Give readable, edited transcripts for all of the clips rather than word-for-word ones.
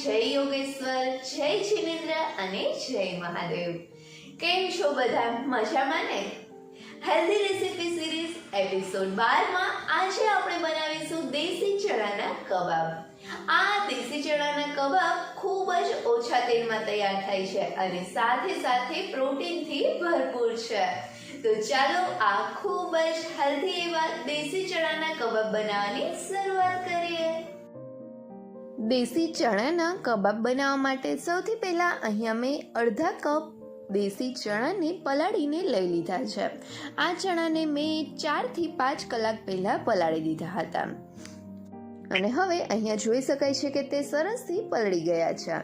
જય યોગેશ્વર, જય જિનેન્દ્ર અને જય મહાદેવ. કેમ છો બધા? મજામાં ને? હેલ્ધી રેસીપી સિરીઝ એપિસોડ 12 માં આજે આપણે બનાવીશું દેશી ચણાના કબાબ. આ દેશી ચણાના કબાબ ખૂબ જ ઓછા તેલમાં તૈયાર થાય છે અને સાથે સાથે પ્રોટીનથી ભરપૂર છે. તો ચાલો આ ખૂબ જ હેલ્ધી એવા દેશી ચણાના કબાબ બનાવવાની શરૂઆત કરીએ. દેશી ચણાના કબાબ બનાવવા માટે સૌથી પહેલાં અહીંયા મેં અડધા કપ દેશી ચણાને પલાળીને લઈ લીધા છે. આ ચણાને મેં 4 થી 5 કલાક પહેલાં પલાળી દીધા હતા અને હવે અહીંયા જોઈ શકાય છે કે તે સરસથી પલળી ગયા છે.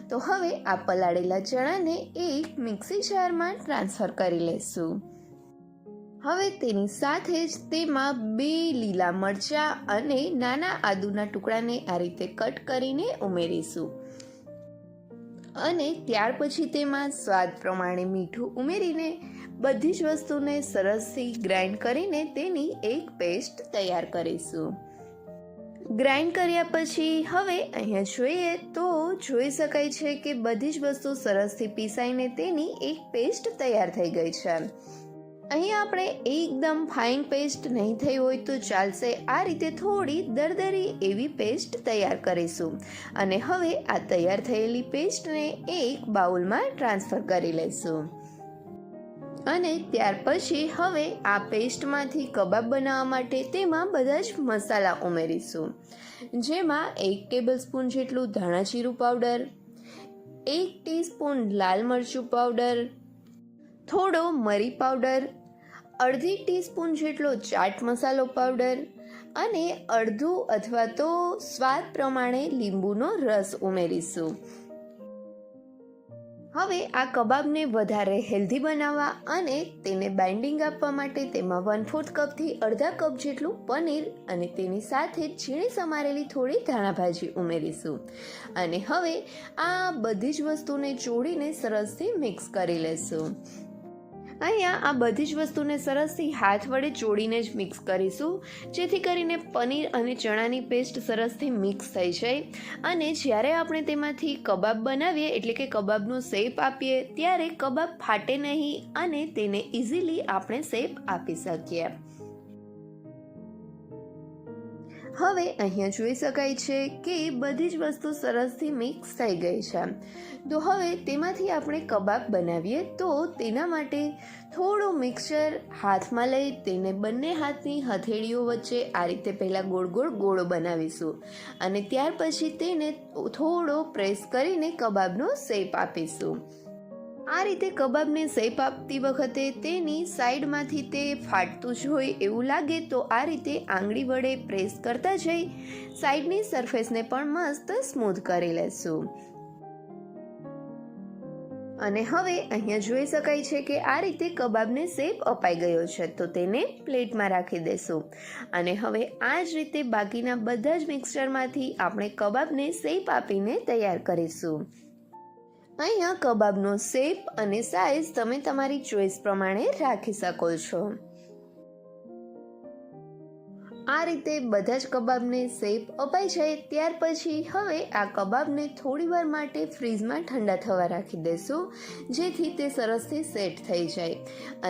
તો હવે આ પલાળેલા ચણાને એક મિક્સી જારમાં ટ્રાન્સફર કરી લઈશું. હવે તેની સાથે જ તેમાં 2 લીલા મરચાં અને નાના આદુના ટુકડાને આ રીતે કટ કરીને ઉમેરીશું અને ત્યાર પછી તેમાં સ્વાદ પ્રમાણે મીઠું ઉમેરીને બધી જ વસ્તુને સરસથી ગ્રાઇન્ડ કરીને તેની એક પેસ્ટ તૈયાર કરીશું. ગ્રાઇન્ડ કર્યા પછી હવે અહીંયા જોઈએ તો જોઈ શકાય છે કે બધી જ વસ્તુ સરસથી પીસાઈને તેની એક પેસ્ટ તૈયાર થઈ ગઈ છે. અહીંયા આપણે એકદમ ફાઇન પેસ્ટ નહીં થઈ હોય તો ચાલશે, આ રીતે થોડી દરદરી એવી પેસ્ટ તૈયાર કરીશું અને હવે આ તૈયાર થયેલી પેસ્ટને એક બાઉલમાં ટ્રાન્સફર કરી લઈશું અને ત્યાર પછી હવે આ પેસ્ટમાંથી કબાબ બનાવવા માટે તેમાં બધા જ મસાલા ઉમેરીશું, જેમાં 1 ટેબલસ્પૂન જેટલું ધાણા જીરું પાવડર, 1 ટીસ્પૂન લાલ મરચું પાવડર, થોડો મરી પાવડર, અડધી ટીસ્પૂન જેટલો ચાટ મસાલો પાવડર અને અડધું અથવા તો સ્વાદ પ્રમાણે લીંબુનો રસ ઉમેરીશું. હવે આ કબાબને વધારે હેલ્ધી બનાવવા અને તેને બાઇન્ડિંગ આપવા માટે તેમાં 1/4 કપથી અડધા કપ જેટલું પનીર અને તેની સાથે ઝીણી સમારેલી થોડી ધાણાભાજી ઉમેરીશું અને હવે આ બધી જ વસ્તુને ચોળીને સરસથી મિક્સ કરી લેશું. અહીંયા આ બધી જ વસ્તુને સરસથી હાથ વડે ચોળીને જ મિક્સ કરીશું, જેથી કરીને પનીર અને ચણાની પેસ્ટ સરસથી મિક્સ થઈ જાય અને જ્યારે આપણે તેમાંથી કબાબ બનાવીએ એટલે કે કબાબનો શેપ આપીએ ત્યારે કબાબ ફાટે નહીં અને તેને ઇઝીલી આપણે શેપ આપી શકીએ. હવે અહીંયા જોઈ શકાય છે કે બધી જ વસ્તુ સરસથી મિક્સ થઈ ગઈ છે. તો હવે તેમાંથી આપણે કબાબ બનાવીએ તો તેના માટે થોડું મિક્સચર હાથમાં લઈ તેને બંને હાથની હથેળીઓ વચ્ચે આ રીતે પહેલાં ગોળ ગોળ ગોળો બનાવીશું અને ત્યાર પછી તેને થોડો પ્રેસ કરીને કબાબનો શેપ આપીશું. આ રીતે કબાબને શેપ આપતી વખતે તેની સાઈડમાંથી તે ફાટતું જ હોય એવું લાગે તો આ રીતે આંગળી વડે પ્રેસ કરતા જઈ સાઈડની સરફેસને પણ મસ્ત સ્મૂથ કરી લેશું. અને હવે અહીંયા જોઈ શકાય છે કે આ રીતે કબાબને શેપ અપાઈ ગયો છે, તો તેને પ્લેટમાં રાખી દેશું અને હવે આ જ રીતે બાકીના બધા જ મિક્સચરમાંથી આપણે કબાબને શેપ આપીને તૈયાર કરીશું. અહીંયા કબાબનો શેપ અને સાઇઝ તમે તમારી ચોઈસ પ્રમાણે રાખી શકો છો. આ રીતે બધા જ કબાબને શેપ અપાઈ જાય ત્યાર પછી હવે આ કબાબને થોડીવાર માટે ફ્રીઝમાં ઠંડા થવા રાખી દેશું, જેથી તે સરસથી સેટ થઈ જાય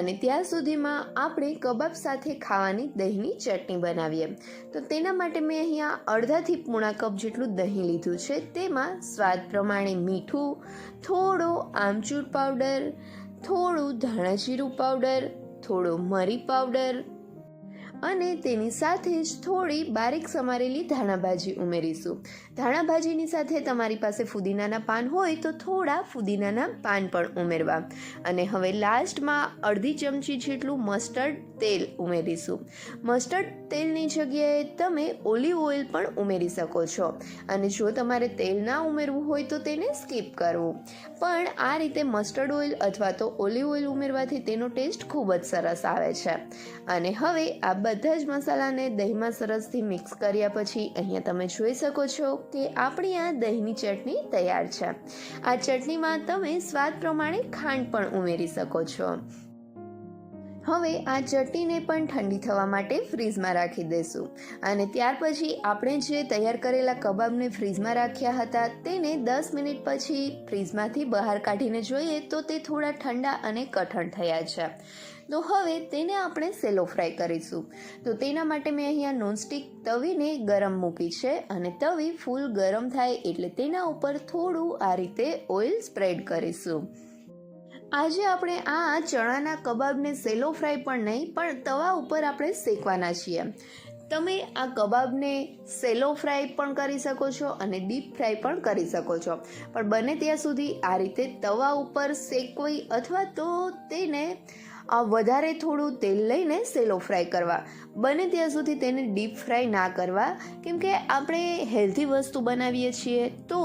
અને ત્યાર સુધીમાં આપણે કબાબ સાથે ખાવાની દહીંની ચટણી બનાવીએ. તો તેના માટે મેં અહીંયા અડધાથી પોણા કપ જેટલું દહીં લીધું છે. તેમાં સ્વાદ પ્રમાણે મીઠું, થોડો આમચૂર પાવડર, થોડું ધાણા જીરું પાવડર, થોડો મરી પાવડર અને તેની સાથે જ થોડી બારીક સમારેલી ધાણાભાજી ઉમેરીશું. ધાણાભાજીની સાથે તમારી પાસે ફુદીનાના પાન હોય તો થોડા ફુદીનાના પાન પણ ઉમેરવા અને હવે લાસ્ટમાં અડધી ચમચી જેટલું મસ્ટર્ડ તેલ ઉમેરીશું. મસ્ટર્ડ તેલની જગ્યાએ તમે ઓલિવ ઓઇલ પણ ઉમેરી શકો છો અને જો તમારે તેલ ના ઉમેરવું હોય તો તેને સ્કીપ કરવું, પણ આ રીતે મસ્ટર્ડ ઓઇલ અથવા તો ઓલિવ ઓઇલ ઉમેરવાથી તેનો ટેસ્ટ ખૂબ જ સરસ આવે છે. અને હવે આ બધા જ મસાલાને દહીંમાં સરસથી મિક્સ કર્યા પછી અહીંયા તમે જોઈ શકો છો કે આપણી આ દહીંની ચટણી તૈયાર છે. આ ચટણીમાં તમે સ્વાદ પ્રમાણે ખાંડ પણ ઉમેરી શકો છો. હવે આ ચટણીને પણ ઠંડી થવા માટે ફ્રીઝમાં રાખી દઈશું અને ત્યાર પછી આપણે જે તૈયાર કરેલા કબાબને ફ્રીઝમાં રાખ્યા હતા તેને 10 મિનિટ પછી ફ્રીઝમાંથી બહાર કાઢીને જોઈએ તો તે થોડા ઠંડા અને કઠણ થયા છે. તો હવે તેને આપણે સેલો ફ્રાય કરીશું. તો તેના માટે મેં અહીંયા નોનસ્ટિક તવીને ગરમ મૂકી છે અને તવી ફૂલ ગરમ થાય એટલે તેના ઉપર થોડું આ રીતે ઓઇલ સ્પ્રેડ કરીશું. આજે આપણે આ ચણાના કબાબને સેલો ફ્રાય પણ નહીં પણ તવા ઉપર આપણે શેકવાના છીએ. તમે આ કબાબને સેલો ફ્રાય પણ કરી શકો છો અને ડીપ ફ્રાય પણ કરી શકો છો, પણ બને ત્યાં સુધી આ રીતે તવા ઉપર શેકવી અથવા તો તેને વધારે થોડું તેલ લઈને સેલો ફ્રાય કરવા. બને ત્યાં સુધી તેને ડીપ ફ્રાય ના કરવા, કેમકે આપણે હેલ્ધી વસ્તુ બનાવીએ છીએ તો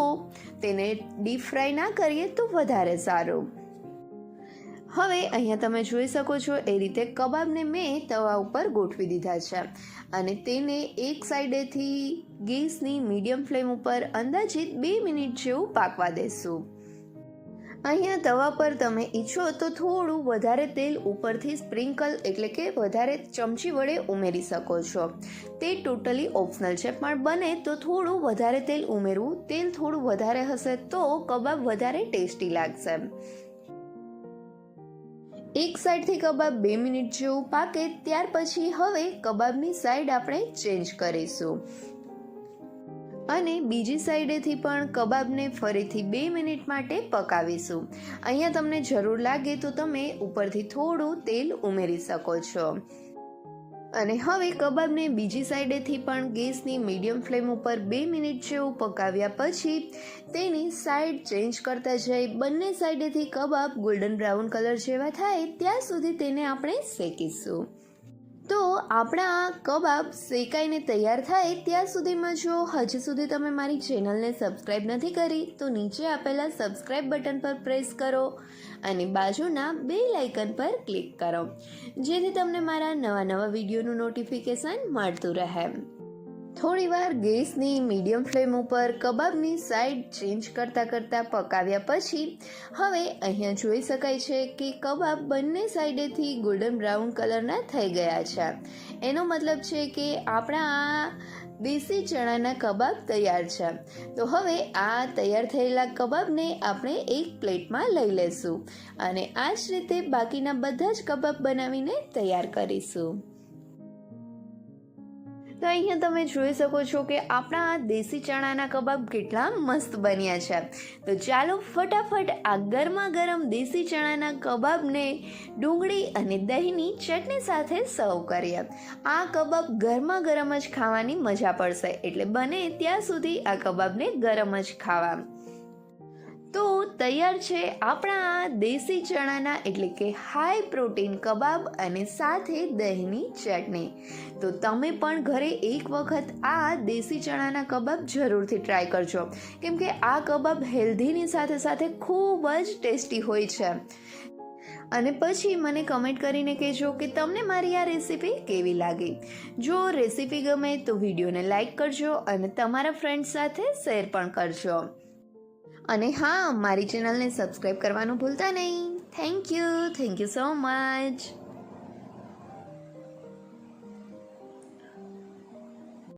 તેને ડીપ ફ્રાય ના કરીએ તો વધારે સારું. હવે અહીંયા તમે જોઈ શકો છો એ રીતે કબાબને મેં તવા ઉપર ગોઠવી દીધા છે અને તેને એક સાઈડેથી ગેસની મીડિયમ ફ્લેમ ઉપર અંદાજિત 2 મિનિટ જેવું પાકવા દેશું. અહીંયા તવા પર તમે ઈચ્છો તો થોડું વધારે તેલ ઉપરથી સ્પ્રિંકલ એટલે કે વધારે ચમચી વડે ઉમેરી શકો છો. તે ટોટલી ઓપ્શનલ છે, પણ બને તો થોડું વધારે તેલ ઉમેરવું. તેલ થોડું વધારે હશે તો કબાબ વધારે ટેસ્ટી લાગશે. એક સાઈડથી કબાબ 2 મિનિટ જેવું પાકે ત્યાર પછી હવે કબાબની સાઈડ આપણે ચેન્જ કરીશું અને બીજી સાઈડેથી પણ કબાબને ફરીથી 2 મિનિટ માટે પકાવીશું. અહીંયા તમને જરૂર લાગે તો તમે ઉપરથી થોડું તેલ ઉમેરી શકો છો. અને હવે કબાબને બીજી સાઈડેથી પણ ગેસની મીડિયમ ફ્લેમ ઉપર 2 મિનિટ જેવું પકાવ્યા પછી તેની સાઈડ ચેન્જ કરતા જઈ બંને સાઈડેથી કબાબ ગોલ્ડન બ્રાઉન કલર જેવા થાય ત્યાં સુધી તેને આપણે શેકીશું. તો આપણા આ કબાબ શેકાઈને તૈયાર થાય ત્યાં સુધીમાં જો હજી સુધી તમે મારી ચેનલને સબસ્ક્રાઈબ નથી કરી તો નીચે આપેલા સબસ્ક્રાઈબ બટન પર પ્રેસ કરો અને બાજુના બેલ આઇકન પર ક્લિક કરો, જેથી તમને મારા નવા વિડીયોનું નોટિફિકેશન મળતું રહે. થોડીવાર ગેસની મીડિયમ ફ્લેમ ઉપર કબાબની સાઈડ ચેન્જ કરતાં પકાવ્યા પછી હવે અહીંયા જોઈ શકાય છે કે કબાબ બંને સાઈડેથી ગોલ્ડન બ્રાઉન કલરના થઈ ગયા છે. એનો મતલબ છે કે આપણા આ દેશી ચણાના કબાબ તૈયાર છે. તો હવે આ તૈયાર થયેલા કબાબને આપણે એક પ્લેટમાં લઈ લેશું અને આ જ રીતે બાકીના બધા જ કબાબ બનાવીને તૈયાર કરીશું. તો અહીંયા તમે જોઈ શકો છો કે આપણા આ દેશી ચણાના કબાબ કેટલા મસ્ત બન્યા છે. તો ચાલો ફટાફટ આ ગરમા ગરમ દેશી ચણાના કબાબને ડુંગળી અને દહીંની ચટણી સાથે સર્વ કરીએ. આ કબાબ ગરમા ગરમ જ ખાવાની મજા પડશે, એટલે બને ત્યાં સુધી આ કબાબને ગરમ જ ખાવા. તો તૈયાર છે આપણા આ દેશી ચણાના એટલે કે હાઈ પ્રોટીન કબાબ અને સાથે દહીંની ચટણી. તો તમે પણ ઘરે એક વખત આ દેશી ચણાના કબાબ જરૂરથી ટ્રાય કરજો, કેમ કે આ કબાબ હેલ્ધીની સાથે સાથે ખૂબ જ ટેસ્ટી હોય છે. અને પછી મને કમેન્ટ કરીને કહેજો કે તમને મારી આ રેસીપી કેવી લાગી. જો રેસીપી ગમે તો વિડીયોને લાઈક કરજો અને તમારા ફ્રેન્ડ્સ સાથે શેર પણ કરજો. અને હા, મારી ચેનલને સબસ્ક્રાઈબ કરવાનું ભૂલતા નહીં. Thank you so much.